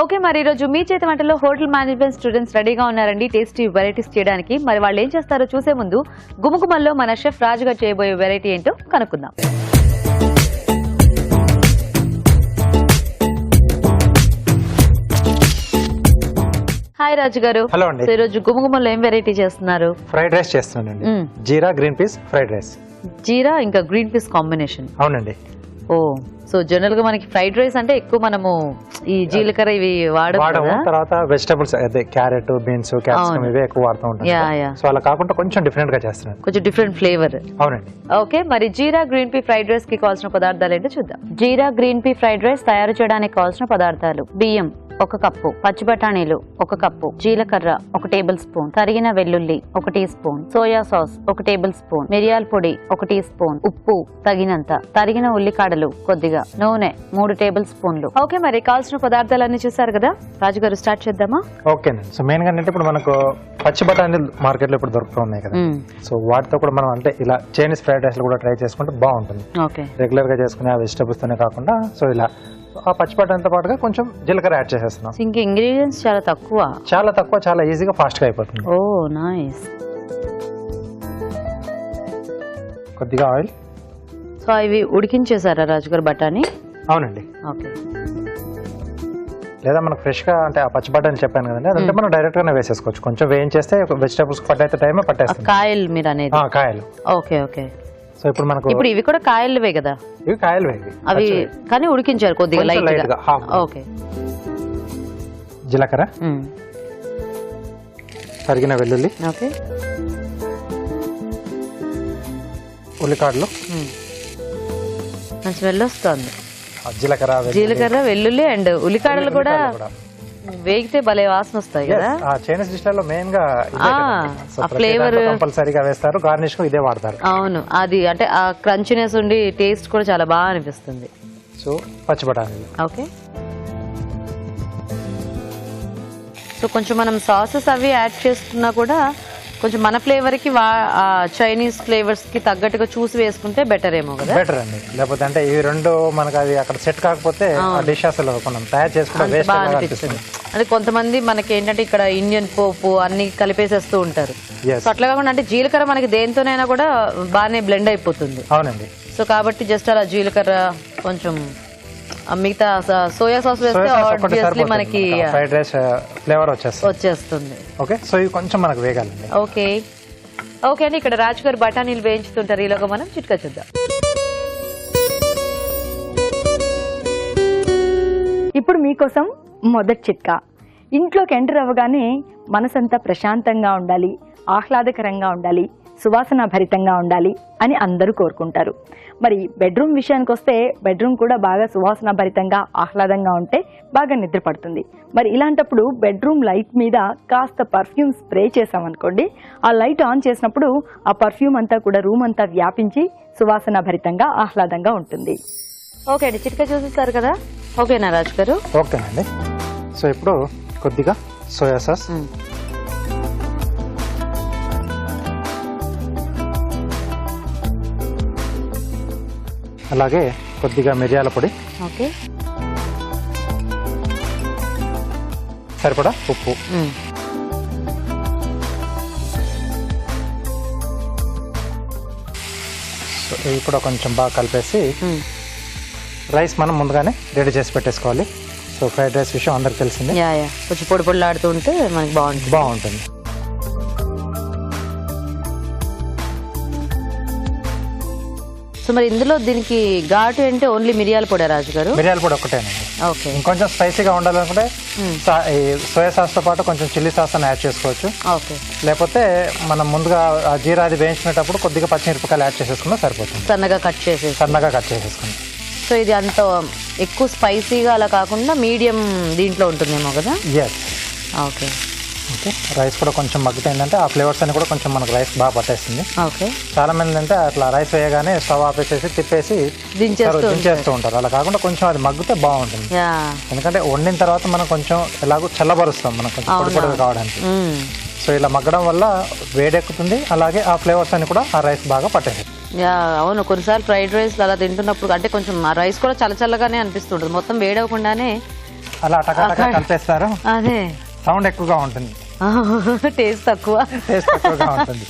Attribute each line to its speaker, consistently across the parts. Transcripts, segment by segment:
Speaker 1: Okay, మరి ఈ రోజు మీ చేతి వంటలో హోటల్ మేనేజ్మెంట్ స్టూడెంట్స్ రెడీగా ఉన్నారండి టేస్టీ వెరైటీస్ చేయడానికి. మరి వాళ్ళు ఏం చేస్తారో చూసే ముందు గుమగుమల్లో మన షెఫ్ రాజు గారు చేయబోయే వెరైటీ ఏంటో కనుక్కుందాం. హాయ్ రాజు గారు.
Speaker 2: హలో అండి.
Speaker 1: ఈ రోజు గుమగుమల్లో ఏం వెరైటీ చేస్తున్నారు?
Speaker 2: ఫ్రైడ్ రైస్ చేస్తున్నానండి. జీరా గ్రీన్ పీస్ ఫ్రైడ్ రైస్.
Speaker 1: జీరా ఇంకా గ్రీన్ పీస్ కాంబినేషన్.
Speaker 2: అవునండి.
Speaker 1: ఓ, సో జనరల్ గా మనకి ఫ్రైడ్ రైస్ అంటే ఎక్కువ మనము ఈ జీలకర్ర ఇవి వాడము.
Speaker 2: తర్వాత వెజిటబుల్స్ అదే క్యారెట్, బీన్స్, క్యాప్సికమ్ ఇవే ఎక్కువ వాడుతూ ఉంటాం. సో అలా కాకుండా కొంచెం డిఫరెంట్ గా చేస్తున్నాను.
Speaker 1: కొంచెం డిఫరెంట్ ఫ్లేవర్.
Speaker 2: అవునండి.
Speaker 1: ఓకే, మరి jeera green pea fried rice కి కావాల్సిన పదార్థాలు ఏంటో చూద్దాం. Jeera green pea fried rice తయారు చేయడానికి కావాల్సిన పదార్థాలు: బియ్యం 1 కప్పు, పచ్చి బఠానీలు 1 కప్పు, జీలకర్ర 1 టేబుల్ స్పూన్, తరిగిన వెల్లుల్లి 1 teaspoon, soya sauce 1 tablespoon, మిరియాల పొడి 1 టీ స్పూన్, ఉప్పు తగినంత, తరిగిన ఉల్లికాడలు కొద్దిగా, నూనె 3 టేబుల్ స్పూన్లు. ఓకే, మరి కావాల్సిన పదార్థాలన్నీ చూసారు కదా, రాజుగారు స్టార్ట్ చేద్దామా?
Speaker 2: ఓకేనండి. సో మెయిన్ గా అంటే ఇప్పుడు మనకు పచ్చి బఠానీలు మార్కెట్ లో ఇప్పుడు దొరుకుతూ ఉన్నాయి కదా, సో వాటితో కూడా మనం అంటే ఇలా చైనీస్ ఫ్రైడ్ రైస్ కూడా ట్రై చేసుకుంటే బాగుంటుంది.
Speaker 1: ఓకే,
Speaker 2: రెగ్యులర్ గా చేసుకునే ఆ వెజిటబుల్స్ తోనే కాకుండా సో ఇలా ఆ పచ్చి బఠానీతో పాటుగా కొంచెం జీలకర్ర యాడ్ చేసేస్తున్నాం.
Speaker 1: ఇంకా ఇంగ్రీడియంట్స్ చాలా తక్కువ,
Speaker 2: చాలా ఈజీగా ఫాస్ట్ గా అయిపోతుంది.
Speaker 1: ఓ నైస్.
Speaker 2: కొద్దిగా ఆయిల్.
Speaker 1: సో ఇవి ఉడికించేసారా రాజుగారు బఠానీ?
Speaker 2: అవునండి.
Speaker 1: ఓకే,
Speaker 2: లేదా మనకు ఫ్రెష్ గా అంటే ఆ పచ్చి బఠానీ చెప్పాను కదండి, అదంటే మనం డైరెక్ట్ గానే వేసేసుకోవచ్చు. కొంచెం వేయించేస్తే వెజిటబుల్స్ పట్టయితే టైమే పట్టేస్తుంది.
Speaker 1: కాయలు మీరు అనేది?
Speaker 2: కాయలు.
Speaker 1: Okay okay. సో ఇప్పుడు ఇవి కూడా కాయలువే కదా?
Speaker 2: ఇవి కాయలు వేవి
Speaker 1: అవి, కానీ ఉడికించారు కొద్దిగా లైట్ గా. ఓకే,
Speaker 2: జీలకర్ర, తరిగిన వెల్లుల్లి,
Speaker 1: ఓకే,
Speaker 2: ఉల్లికాడలు,
Speaker 1: మంచి స్మెల్ వస్తుంది.
Speaker 2: జీలకర్ర,
Speaker 1: వెల్లుల్లి అండ్ ఉల్లికాడలు కూడా వేగితే భలే వాసన వస్తాయి కదా.
Speaker 2: చైనీస్ డిష్లలో మెయిన్ గా
Speaker 1: ఫ్లేవర్
Speaker 2: కంపల్సరీగా వేస్తారు. గార్నిష్ కు ఇదే వాడతారు.
Speaker 1: అవును, అది అంటే ఆ క్రంచినెస్ ఉండి టేస్ట్ కూడా చాలా బాగా అనిపిస్తుంది.
Speaker 2: సో పచ్చి బఠానీలు.
Speaker 1: ఓకే, సో కొంచెం మనం సాసెస్ అవి యాడ్ చేస్తున్నా కూడా కొంచెం మన ఫ్లేవర్ కి చైనీస్ ఫ్లేవర్స్ కి తగ్గట్టుగా చూసి వేసుకుంటే బెటర్ ఏమో కదా.
Speaker 2: బెటర్ అండి. లేకపోతే అంటే ఇవి రెండు మనకు అది అక్కడ సెట్ కాకపోతే డిష్ అసలు మనం తయారు చేసుకుంటే వేస్ట్ అనిపిస్తుంది.
Speaker 1: అంటే కొంతమంది మనకి ఏంటంటే ఇక్కడ ఇండియన్ పోపు అన్ని కలిపేసేస్తూ ఉంటారు. సో అట్లా కాకుండా అంటే జీలకర్ర మనకి దేంతోనైనా కూడా బాగానే బ్లెండ్ అయిపోతుంది.
Speaker 2: అవునండి.
Speaker 1: సో కాబట్టి జస్ట్ అలా జీలకర్ర కొంచెం మిగతా సోయా సాస్ వేస్తే ఆబ్వియస్లీ మనకి
Speaker 2: ఫ్రైడ్ రైస్ ఫ్లేవర్ వచ్చేస్తుంది. ఓకే, సో ఇవి కొంచెం మనకు వేగాలండి.
Speaker 1: ఓకే ఓకే అండి, ఇక్కడ రాజు గారు బఠానీలు వేయించుతుంటారు. ఈలోగా మనం చిట్కా చూద్దాం.
Speaker 3: ఇప్పుడు మీకోసం మొదటి చిట్కా. ఇంట్లోకి ఎంటర్ అవ్వగానే మనసంతా ప్రశాంతంగా ఉండాలి, ఆహ్లాదకరంగా ఉండాలి, సువాసన భరితంగా ఉండాలి అని అందరూ కోరుకుంటారు. మరి బెడ్రూమ్ విషయానికి వస్తే బెడ్రూమ్ కూడా బాగా సువాసన భరితంగా ఆహ్లాదంగా ఉంటే బాగా నిద్ర పడుతుంది. మరి ఇలాంటప్పుడు బెడ్రూమ్ లైట్ మీద కాస్త పర్ఫ్యూమ్ స్ప్రే చేసామనుకోండి, ఆ లైట్ ఆన్ చేసినప్పుడు ఆ పర్ఫ్యూమ్ అంతా కూడా రూమ్ అంతా వ్యాపించి సువాసన భరితంగా ఆహ్లాదంగా ఉంటుంది.
Speaker 1: ఓకే అండి, చిట్కా చూసేస్తారు కదా. ఓకేనా రాజు గారు?
Speaker 2: ఓకేనండి. సో ఇప్పుడు కొద్దిగా సోయా సాస్, అలాగే కొద్దిగా మిరియాల పొడి,
Speaker 1: ఓకే,
Speaker 2: సరిపడా ఉప్పు, సో ఇవి కూడా కొంచెం బాగా కలిపేసి రైస్ మనం ముందుగానే రెడీ చేసి పెట్టేసుకోవాలి. సో ఫ్రైడ్ రైస్ విషయం అందరికి తెలిసిందే.
Speaker 1: కొంచెం పొడి పొడిలాడుతూ ఉంటే మనకి బాగుంటుంది. సో మరి ఇందులో దీనికి ఘాటు అంటే ఓన్లీ మిరియాల పొడి రాజు గారు?
Speaker 2: మిరియాల పొడి ఒకటేనండి.
Speaker 1: ఓకే,
Speaker 2: ఇంకొంచెం స్పైసీగా ఉండాలనుకుంటే సోయా సాస్ తో పాటు కొంచెం చిల్లీ సాస్ అని యాడ్ చేసుకోవచ్చు.
Speaker 1: ఓకే,
Speaker 2: లేకపోతే మనం ముందుగా జీరా అది వేయించినప్పుడు కొద్దిగా పచ్చిమిరపకాయలు యాడ్ చేసేసుకున్నా సరిపోతుంది.
Speaker 1: సన్నగా కట్ చేసేసుకుని. సో ఇది అంత ఎక్కువ స్పైసీగా అలా కాకుండా మీడియం దీంట్లో ఉంటుందేమో కదా?
Speaker 2: ఎస్.
Speaker 1: ఓకే
Speaker 2: ఓకే, రైస్ కూడా కొంచెం మగ్గిపోయిందంటే ఆ ఫ్లేవర్స్ అన్ని కూడా కొంచెం మనకు రైస్ బాగా పట్టేస్తుంది.
Speaker 1: ఓకే, చాలా
Speaker 2: మంది అంటే అట్లా రైస్ వేయగానే స్టవ్ ఆపేసేసి తిప్పేసి దించేస్తూ ఉంటారు. అలా కాకుండా కొంచెం అది మగ్గితే బాగుంటుంది. ఎందుకంటే వండిన తర్వాత మనం కొంచెం ఎలాగో చల్లబరుస్తాం, మనం కొంచెం పొడి పొడిగా కావడానికి. సో ఇలా మగ్గడం వల్ల వేడెక్కుతుంది, అలాగే ఆ ఫ్లేవర్స్ అన్ని కూడా ఆ రైస్ బాగా పట్టేస్తుంది.
Speaker 1: అవును, కొన్నిసార్లు ఫ్రైడ్ రైస్ అలా తింటున్నప్పుడు అంటే కొంచెం ఆ రైస్ కూడా చల్లగానే అనిపిస్తుంటుంది, మొత్తం వేడవకుండానే
Speaker 2: అలా టకా కలిపేస్తారు.
Speaker 1: అదే
Speaker 2: సౌండ్ ఎక్కువగా ఉంటుంది,
Speaker 1: టేస్ట్ తక్కువ.
Speaker 2: టేస్ట్ తక్కువగా ఉంటుంది.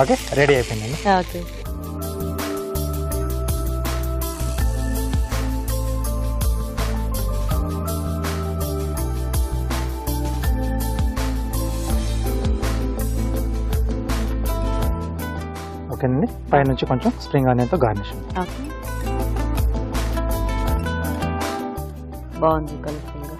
Speaker 2: ఓకే, రెడీ అయిపోయిందండి.
Speaker 1: ఓకే,
Speaker 2: ఓకేనండి. పైనుంచి కొంచెం స్ప్రింగ్ ఆనియన్తో గార్నిష్.
Speaker 1: ఓకే, బాగుంది కలర్ఫుల్గా.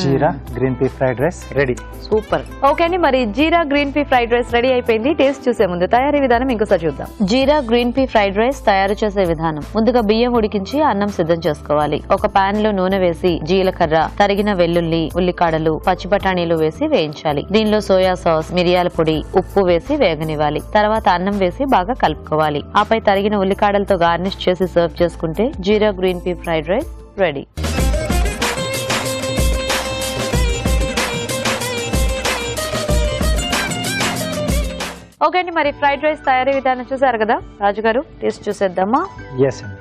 Speaker 2: Jeera green pea fried rice ready.
Speaker 1: Super. Okay అండి, మరి jeera green pea fried rice ready అయిపోయింది. టేస్ట్ చూసే ముందు తయారీ విధానం ఇంకోసారి చూద్దాం. Jeera green pea fried rice తయారు చేసే విధానం: ముందుగా బియ్యం ఉడికించి అన్నం సిద్ధం చేసుకోవాలి. ఒక పాన్ లో నూనె వేసి జీలకర్ర, తరిగిన వెల్లుల్లి, ఉల్లికాడలు, పచ్చి బఠానీలు వేసి వేయించాలి. దీనిలో సోయా సాస్, మిరియాల పొడి, ఉప్పు వేసి వేగనివ్వాలి. తర్వాత అన్నం వేసి బాగా కలుపుకోవాలి. ఆపై తరిగిన ఉల్లికాడలతో గార్నిష్ చేసి సర్వ్ చేసుకుంటే jeera green pea fried rice ready. Okay అండి, మరి ఫ్రైడ్ రైస్ తయారీ విధానం చూసారు కదా రాజు గారు, టేస్ట్ చూసేద్దామా?
Speaker 2: ఎస్ అండి.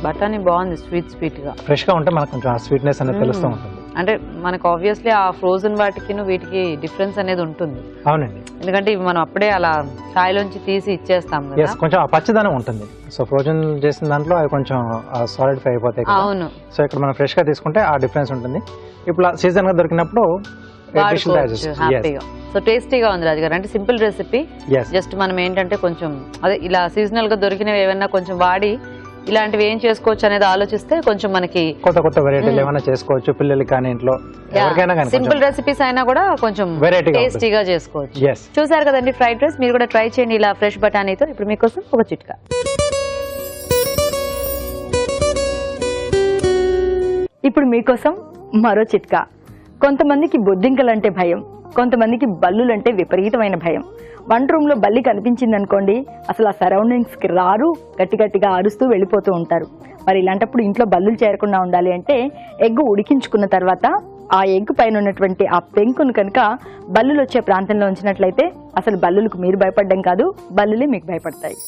Speaker 1: బఠానీ బాగుంది, స్వీట్ గా,
Speaker 2: ఫ్రెష్ గా ఉంటే మనకు కొంచెం ఆ స్వీట్నెస్ అనేది తెలుస్తూ ఉంటుంది.
Speaker 1: అంటే మనకు ఆబ్వియస్లీ ఆ ఫ్రోజన్ వాటికి వీటికి డిఫరెన్స్ అనేది ఉంటుంది.
Speaker 2: అవునండి,
Speaker 1: ఎందుకంటే ఇవి మనం అప్పుడే అలా కాయలోంచి తీసి ఇచ్చేస్తాం కదా.
Speaker 2: ఎస్, కొంచెం ఆ పచ్చిదనం ఉంటుంది. సో ఫ్రోజన్ చేసిన దాంట్లో అవి కొంచెం సాలిడ్ ఫ్రై అయిపోతాయి కదా.
Speaker 1: అవును.
Speaker 2: సో ఇక్కడ మనం ఫ్రెష్ గా తీసుకుంటే ఆ డిఫరెన్స్ ఉంటుంది. ఇప్పుడు సీజన్ గా దొరికినప్పుడు
Speaker 1: హ్యాపీగా. సో టేస్టీగా ఉంది రాజు గారు. అంటే సింపుల్ రెసిపీ, జస్ట్ మనం ఏంటంటే కొంచెం అదే ఇలా సీజనల్ గా దొరికినవి ఏమన్నా కొంచెం వాడి ఇలాంటివి ఏం చేసుకోవచ్చు అనేది ఆలోచిస్తే కొంచెం మనకి
Speaker 2: కొత్త వెరైటీలు ఏమైనా చేసుకోవచ్చు. పిల్లలకి కానీ ఇంట్లో ఎవరికైనా కానీ
Speaker 1: సింపుల్ రెసిపీస్ అయినా కూడా కొంచెం టేస్టీగా చేసుకోవచ్చు. చూసారు కదండి ఫ్రైడ్ రైస్, మీరు కూడా ట్రై చేయండి ఇలా ఫ్రెష్ బఠానీతో. ఇప్పుడు మీకోసం ఒక చిట్కా.
Speaker 3: ఇప్పుడు మీకోసం మరో చిట్కా. కొంతమందికి బొద్దింకలంటే భయం, కొంతమందికి బల్లులంటే విపరీతమైన భయం. వంట రూమ్లో బల్లి కనిపించింది అనుకోండి, అసలు ఆ సరౌండింగ్స్కి రారు, గట్టిగా అరుస్తూ వెళ్ళిపోతూ ఉంటారు. మరి ఇలాంటప్పుడు ఇంట్లో బల్లులు చేరకుండా ఉండాలి అంటే ఎగ్ ఉడికించుకున్న తర్వాత ఆ ఎగ్ పైన ఉన్నటువంటి ఆ పెంకును కనుక బల్లులు వచ్చే ప్రాంతంలో ఉంచినట్లయితే అసలు బల్లులకు మీరు భయపడడం కాదు, బల్లులే మీకు భయపడతాయి.